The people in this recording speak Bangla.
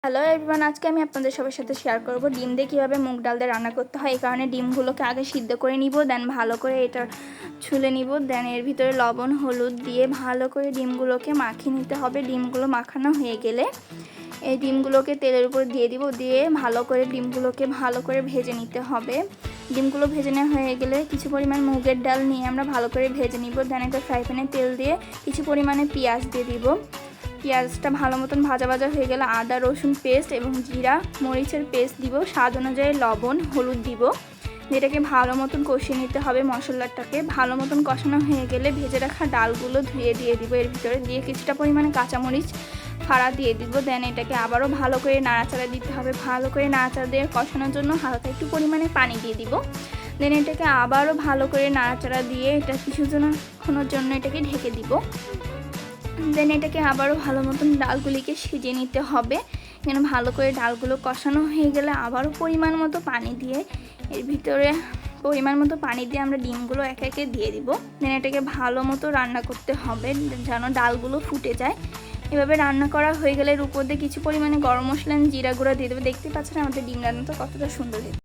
হ্যালো এভরিওয়ান, আজকে আমি আপনাদের সবার সাথে শেয়ার করব ডিম দিয়ে কীভাবে মুগ ডাল দিয়ে রান্না করতে হয়। এই কারণে ডিমগুলোকে আগে সিদ্ধ করে নিব, দেন ভালো করে এটা ছুলে নিব, দেন এর ভিতরে লবণ হলুদ দিয়ে ভালো করে ডিমগুলোকে মাখিয়ে নিতে হবে। ডিমগুলো মাখানো হয়ে গেলে এই ডিমগুলোকে তেলের উপর দিয়ে দিব, দিয়ে ভালো করে ডিমগুলোকে ভালো করে ভেজে নিতে হবে। ডিমগুলো ভেজে নেওয়া হয়ে গেলে কিছু পরিমাণ মুগের ডাল নিয়ে আমরা ভালো করে ভেজে নিব। দেন একটা ফ্রাই প্যানে তেল দিয়ে কিছু পরিমাণে পেঁয়াজ দিয়ে দিব। পেঁয়াজটা ভালো মতন ভাজা ভাজা হয়ে গেলে আদা রসুন পেস্ট এবং জিরা মরিচের পেস্ট দিব, স্বাদ অনুযায়ী লবণ হলুদ দিব। এটাকে ভালো মতন কষিয়ে নিতে হবে। মশলাটাকে ভালো মতন কষানো হয়ে গেলে ভেজে রাখা ডালগুলো ধুয়ে দিয়ে দিব, এর ভিতরে দিয়ে কিছুটা পরিমাণে কাঁচামরিচ ফাড়া দিয়ে দিব। দেন এটাকে আবারও ভালো করে নাড়াচাড়া দিতে হবে। ভালো করে নাড়াচাড়া দিয়ে কষানোর জন্য হালকা একটু পরিমাণে পানি দিয়ে দিব। দেন এটাকে আবারও ভালো করে নাড়াচাড়া দিয়ে এটা কিছুক্ষণের জন্য এটাকে ঢেকে দিব। দেন এটাকে আবারও ভালো মতন ডালগুলিকে সিজিয়ে নিতে হবে। এখানে ভালো করে ডালগুলো কষানো হয়ে গেলে আবারও পরিমাণ মতো পানি দিয়ে এর ভিতরে আমরা ডিমগুলো একে একে দিয়ে দিব। দেন এটাকে ভালো মতো রান্না করতে হবে যেন ডালগুলো ফুটে যায়। এভাবে রান্না করা হয়ে গেলে এর উপর দিয়ে কিছু পরিমাণে গরম মশলা জিরা গুঁড়া দিয়ে দেবে। দেখতে পাচ্ছেন আমাদের ডিম রান্নাটা কতটা সুন্দর হয়েছে।